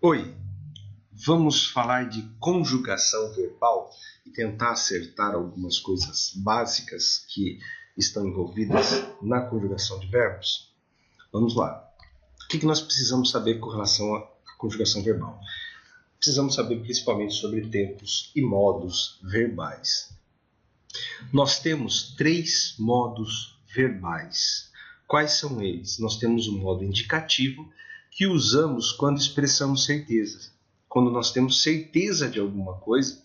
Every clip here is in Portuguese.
Oi, vamos falar de conjugação verbal e tentar acertar algumas coisas básicas que estão envolvidas na conjugação de verbos? Vamos lá. O que nós precisamos saber com relação à conjugação verbal? Precisamos saber principalmente sobre tempos e modos verbais. Nós temos 3 modos verbais. Quais são eles? Nós temos o modo indicativo, que usamos quando expressamos certeza. Quando nós temos certeza de alguma coisa,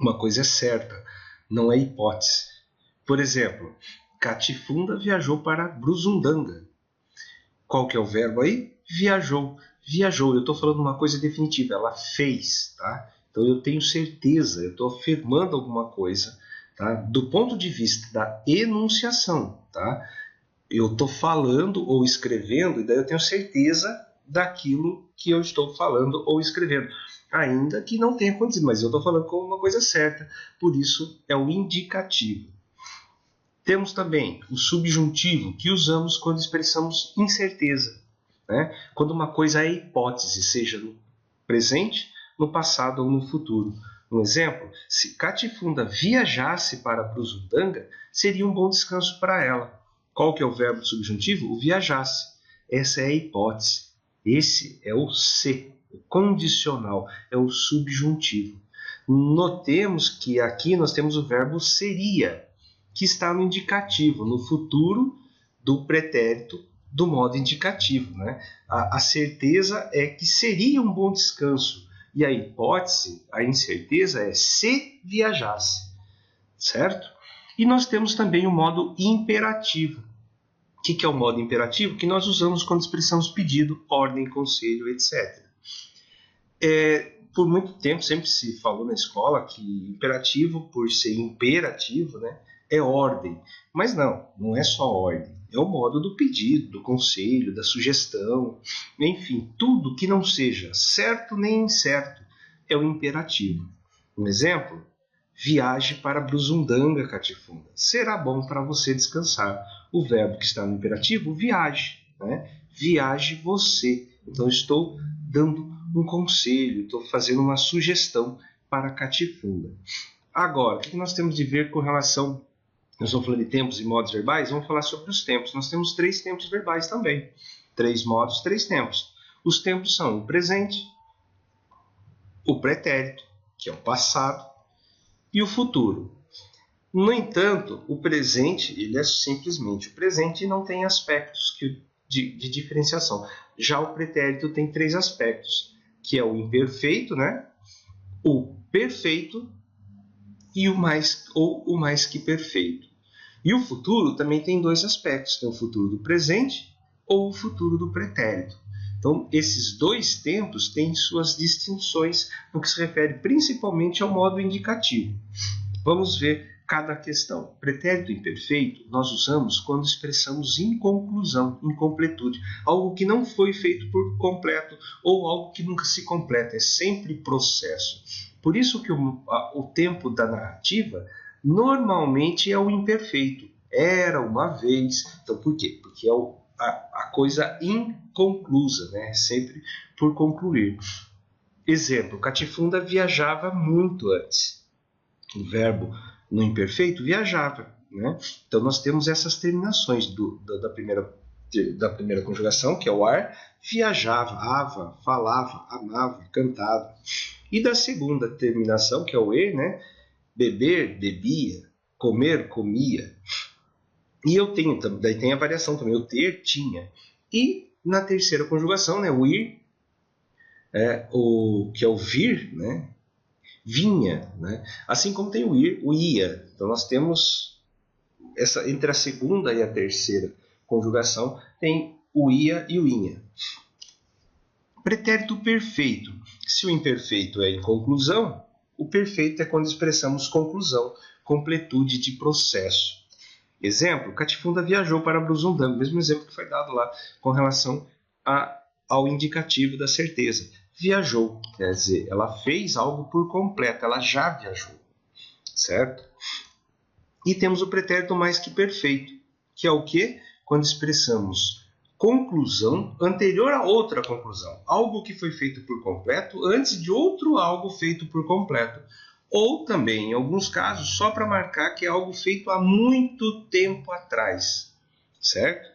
uma coisa é certa, não é hipótese. Por exemplo, Catifunda viajou para Brusundanga. Qual que é o verbo aí? Viajou. Viajou, eu estou falando uma coisa definitiva, ela fez, tá? Então eu tenho certeza, eu estou afirmando alguma coisa, tá? Do ponto de vista da enunciação, tá? Eu estou falando ou escrevendo, e daí eu tenho certeza daquilo que eu estou falando ou escrevendo. Ainda que não tenha acontecido, mas eu estou falando como uma coisa certa, por isso é o indicativo. Temos também o subjuntivo, que usamos quando expressamos incerteza, né? Quando uma coisa é hipótese, seja no presente, no passado ou no futuro. Um exemplo, se Catifunda viajasse para Brusundanga, seria um bom descanso para ela. Qual que é o verbo subjuntivo? O viajasse. Essa é a hipótese. Esse é o se, o condicional, é o subjuntivo. Notemos que aqui nós temos o verbo seria, que está no indicativo, no futuro do pretérito do modo indicativo, né? A certeza é que seria um bom descanso. E a hipótese, a incerteza é se viajasse, certo? E nós temos também o modo imperativo. O que é o modo imperativo? Que nós usamos quando expressamos pedido, ordem, conselho, etc. Por muito tempo sempre se falou na escola que imperativo, por ser imperativo, né, é ordem. Mas não é só ordem. É o modo do pedido, do conselho, da sugestão, enfim, tudo que não seja certo nem incerto é o imperativo. Um exemplo? Viaje para Brusundanga, Catifunda. Será bom para você descansar. O verbo que está no imperativo, viaje, né? Viaje você. Então, estou dando um conselho, estou fazendo uma sugestão para Catifunda. Agora, o que nós temos de ver com relação... Nós estamos falando de tempos e modos verbais, vamos falar sobre os tempos. Nós temos 3 tempos verbais também. 3 modos, 3 tempos. Os tempos são o presente, o pretérito, que é o passado, e o futuro. No entanto, o presente, ele é simplesmente o presente e não tem aspectos de diferenciação. Já o pretérito tem 3 aspectos, que é o imperfeito, né? O perfeito e o mais que perfeito. E o futuro também tem 2 aspectos, tem o futuro do presente ou o futuro do pretérito. Então, esses 2 tempos têm suas distinções no que se refere principalmente ao modo indicativo. Vamos ver cada questão. Pretérito imperfeito nós usamos quando expressamos inconclusão, incompletude, algo que não foi feito por completo ou algo que nunca se completa, é sempre processo. Por isso que o tempo da narrativa normalmente é o imperfeito. Era uma vez. Então, por quê? Porque é a coisa inconclusa, né? Sempre por concluir. Exemplo, Catifunda viajava muito antes. O verbo no imperfeito viajava, né? Então nós temos essas terminações da primeira conjugação, que é o ar, viajava, ava, falava, amava, cantava. E da segunda terminação, que é o e, né? Beber, bebia, comer, comia. E eu tenho, daí tem a variação também, o ter, tinha. E na terceira conjugação, né? O ir, que é o vir, né? Vinha, né? Assim como tem o ir, o ia. Então nós temos entre a segunda e a terceira conjugação tem o ia e o inha. Pretérito perfeito. Se o imperfeito é inconclusão, o perfeito é quando expressamos conclusão, completude de processo. Exemplo, Catifunda viajou para Brusundanga, mesmo exemplo que foi dado lá com relação ao indicativo da certeza. Viajou, quer dizer, ela fez algo por completo, ela já viajou, certo? E temos o pretérito mais que perfeito, que é o quê? Quando expressamos conclusão anterior a outra conclusão. Algo que foi feito por completo antes de outro algo feito por completo. Ou também, em alguns casos, só para marcar que é algo feito há muito tempo atrás. Certo?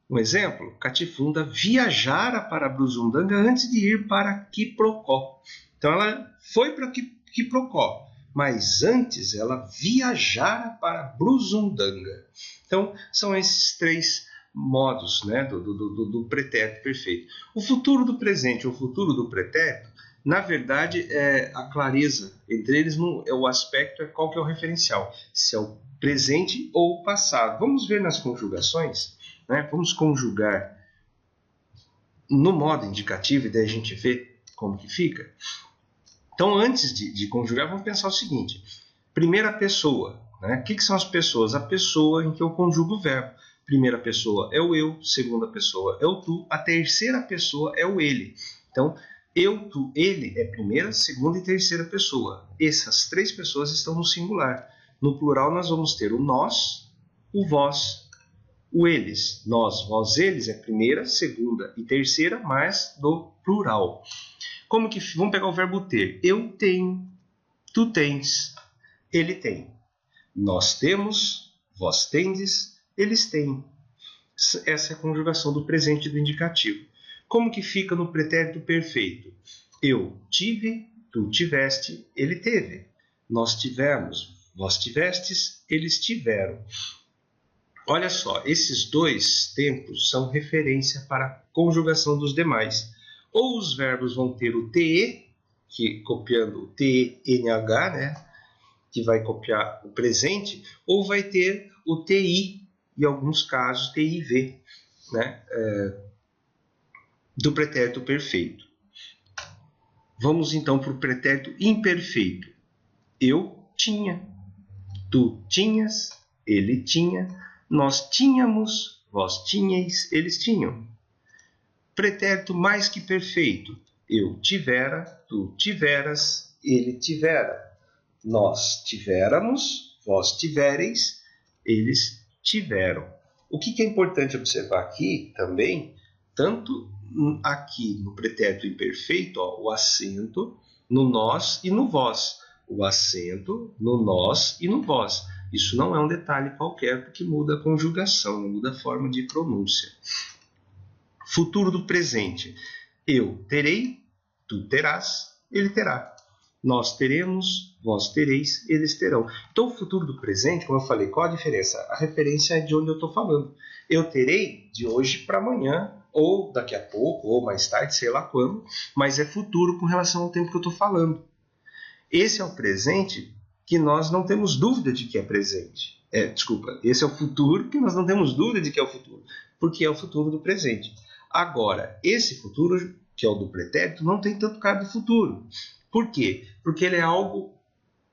Um exemplo, Catifunda viajara para Brusundanga antes de ir para Quiprocó. Então ela foi para Quiprocó, mas antes ela viajara para Brusundanga. Então são esses três modos, né, do pretérito perfeito. O futuro do presente e o futuro do pretérito, na verdade, a clareza entre eles é o aspecto, qual que é o referencial, se é o presente ou o passado. Vamos ver nas conjugações, né? Vamos conjugar no modo indicativo e daí a gente vê como que fica. Então, antes de conjugar, vamos pensar o seguinte. Primeira pessoa, né? O que são as pessoas? A pessoa em que eu conjugo o verbo. Primeira pessoa é o eu, segunda pessoa é o tu, a terceira pessoa é o ele. Então, eu, tu, ele é primeira, segunda e terceira pessoa. Essas três pessoas estão no singular. No plural, nós vamos ter o nós, o vós, o eles. Nós, vós, eles é primeira, segunda e terceira, mas do plural. Como que vamos pegar o verbo ter? Eu tenho, tu tens, ele tem. Nós temos, vós tendes, eles têm. Essa é a conjugação do presente do indicativo. Como que fica no pretérito perfeito? Eu tive, tu tiveste, ele teve. Nós tivemos, vós tivestes, eles tiveram. Olha só, esses dois tempos são referência para a conjugação dos demais. Ou os verbos vão ter o TE, que copiando o TNH, né, que vai copiar o presente, ou vai ter o TI, em alguns casos TIV, né, do pretérito perfeito. Vamos então para o pretérito imperfeito. Eu tinha, tu tinhas, ele tinha, nós tínhamos, vós tinhais, eles tinham. Pretérito mais que perfeito. Eu tivera, tu tiveras, ele tivera. Nós tivéramos, vós tivereis, eles tiveram. O que é importante observar aqui também, tanto aqui no pretérito imperfeito, ó, o acento no nós e no vós. O acento no nós e no vós. Isso não é um detalhe qualquer, porque muda a conjugação, muda a forma de pronúncia. Futuro do presente. Eu terei, tu terás, ele terá. Nós teremos, vós tereis, eles terão. Então, o futuro do presente, como eu falei, qual a diferença? A referência é de onde eu estou falando. Eu terei de hoje para amanhã, ou daqui a pouco, ou mais tarde, sei lá quando, mas é futuro com relação ao tempo que eu estou falando. Esse é o presente que nós não temos dúvida de que é presente. Esse é o futuro que nós não temos dúvida de que é o futuro, porque é o futuro do presente. Agora, esse futuro, que é o do pretérito, não tem tanto cara de futuro. Por quê? Porque ele é algo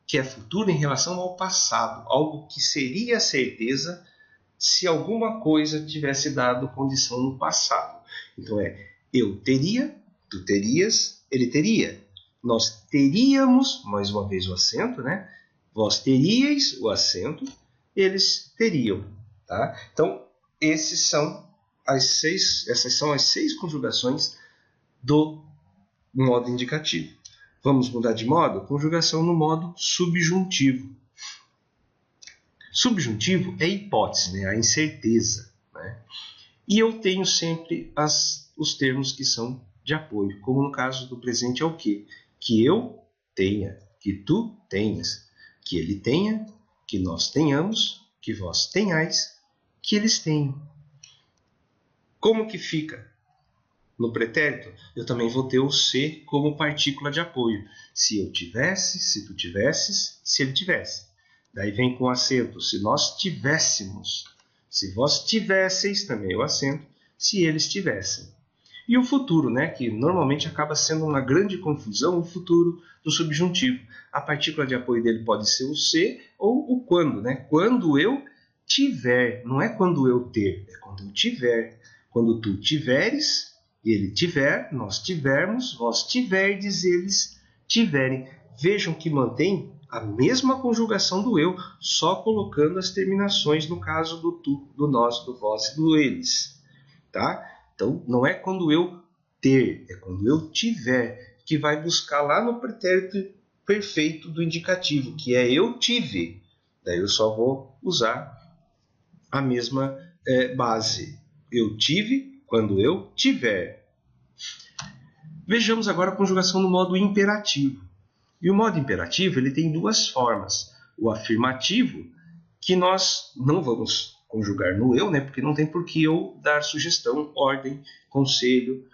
que é futuro em relação ao passado, algo que seria certeza se alguma coisa tivesse dado condição no passado. Então eu teria, tu terias, ele teria. Nós teríamos, mais uma vez o acento, né? Vós teríeis o acento, eles teriam. Tá? Então, essas são as seis conjugações do modo indicativo. Vamos mudar de modo? Conjugação no modo subjuntivo. Subjuntivo é hipótese, né? A incerteza. Né? E eu tenho sempre os termos que são de apoio, como no caso do presente é o quê? Que eu tenha, que tu tenhas, que ele tenha, que nós tenhamos, que vós tenhais, que eles tenham. Como que fica? No pretérito, eu também vou ter o se como partícula de apoio. Se eu tivesse, se tu tivesses, se ele tivesse. Daí vem com o acento, se nós tivéssemos. Se vós tivesseis, também o acento, se eles tivessem. E o futuro, né, que normalmente acaba sendo uma grande confusão, o futuro do subjuntivo. A partícula de apoio dele pode ser o se ou o quando. Né? Quando eu tiver, não é quando eu ter, é quando eu tiver. Quando tu tiveres, ele tiver, nós tivermos, vós tiverdes, eles tiverem. Vejam que mantém a mesma conjugação do eu, só colocando as terminações no caso do tu, do nós, do vós e do eles. tá? Então, não é quando eu ter, é quando eu tiver, que vai buscar lá no pretérito perfeito do indicativo, que é eu tive. Daí eu só vou usar a mesma base. Eu tive quando eu tiver. Vejamos agora a conjugação no modo imperativo. E o modo imperativo ele tem duas formas. O afirmativo, que nós não vamos conjugar no eu, né? Porque não tem por que eu dar sugestão, ordem, conselho,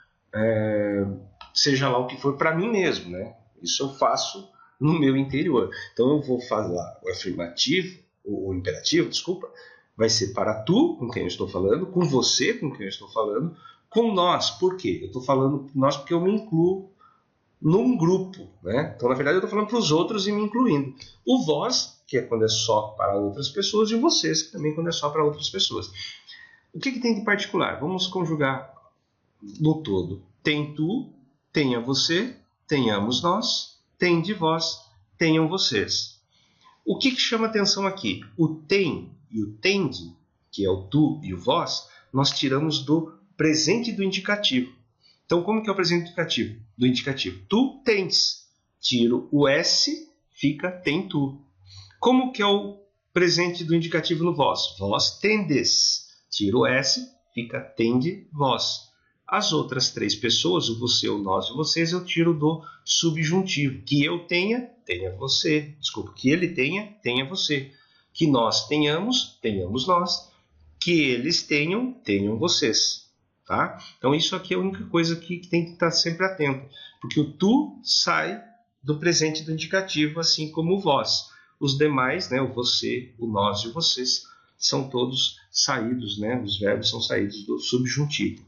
seja lá o que for para mim mesmo, né? Isso eu faço no meu interior. Então eu vou falar o afirmativo, o imperativo, desculpa, vai ser para tu, com quem eu estou falando, com você, com quem eu estou falando, com nós. Por quê? Eu estou falando nós porque eu me incluo num grupo, né? Então, na verdade, eu estou falando para os outros e me incluindo. O vós, que é quando é só para outras pessoas, e o vocês, que também é quando é só para outras pessoas. O que tem de particular? Vamos conjugar no todo. Tem tu, tenha você, tenhamos nós, tem de vós, tenham vocês. O que chama atenção aqui? O tem e o tende, que é o tu e o vós, nós tiramos do presente do indicativo. Então, como que é o presente do indicativo? Tu tens. Tiro o S, fica tem tu. Como que é o presente do indicativo no vós? Vós tendes. Tiro o S, fica tende vós. As outras três pessoas, o você, o nós e vocês, eu tiro do subjuntivo. Que eu tenha, tenha você. Desculpa, que ele tenha, tenha você. Que nós tenhamos, tenhamos nós. Que eles tenham, tenham vocês. Tá? Então isso aqui é a única coisa que tem que estar sempre atento. Porque o tu sai do presente do indicativo, assim como o vós. Os demais, né, o você, o nós e o vocês, são todos saídos, né, os verbos são saídos do subjuntivo.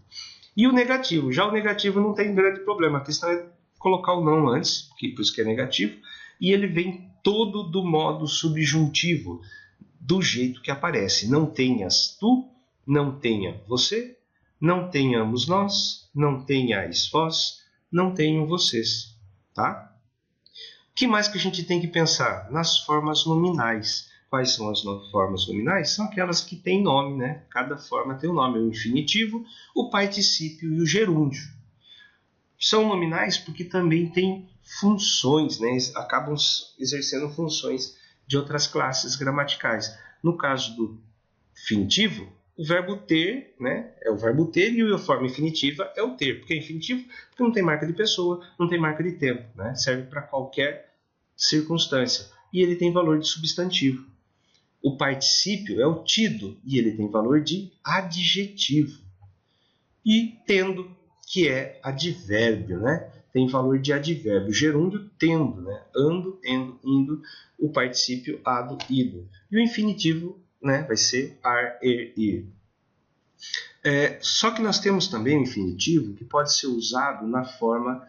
E o negativo? Já o negativo não tem grande problema. A questão é colocar o não antes, por isso que é negativo, e ele vem todo do modo subjuntivo, do jeito que aparece. Não tenhas tu, não tenha você, não tenhamos nós, não tenhais vós, não tenham vocês. Tá? O que mais que a gente tem que pensar? Nas formas nominais. Quais são as formas nominais? São aquelas que têm nome, né? Cada forma tem um nome. O infinitivo, o particípio e o gerúndio. São nominais porque também têm funções, né? Acabam exercendo funções de outras classes gramaticais. No caso do infinitivo, o verbo ter, né, é o verbo ter, e a forma infinitiva é o ter. Por que infinitivo? Porque não tem marca de pessoa, não tem marca de tempo, né? Serve para qualquer circunstância. E ele tem valor de substantivo. O particípio é o tido, e ele tem valor de adjetivo. E tendo, que é advérbio, né? Tem valor de advérbio. Gerúndio, tendo, né? Ando, endo, indo. O particípio, ado, ido. E o infinitivo, né, vai ser ar, ir. Só que nós temos também o infinitivo que pode ser usado na forma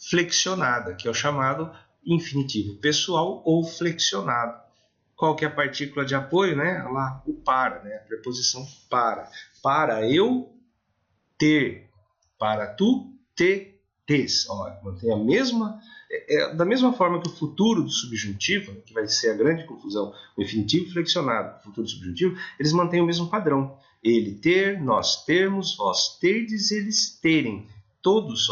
flexionada, que é o chamado infinitivo pessoal ou flexionado. Qual que é a partícula de apoio? Né? Lá, o para, né? A preposição para. Para eu ter, para tu tes. Mantém a mesma... da mesma forma que o futuro do subjuntivo, que vai ser a grande confusão, o infinitivo flexionado, o futuro do subjuntivo, eles mantêm o mesmo padrão. Ele ter, nós termos, vós terdes, eles terem. Todos,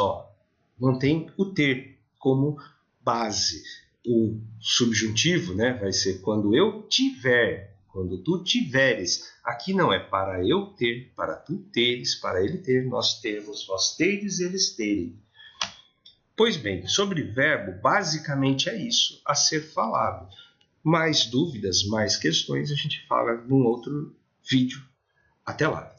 mantém o ter como base. O subjuntivo, né, vai ser quando eu tiver, quando tu tiveres. Aqui não é para eu ter, para tu teres, para ele ter, nós termos, vós terdes, eles terem. Pois bem, sobre verbo, basicamente é isso a ser falado. Mais dúvidas, mais questões, a gente fala num outro vídeo. Até lá!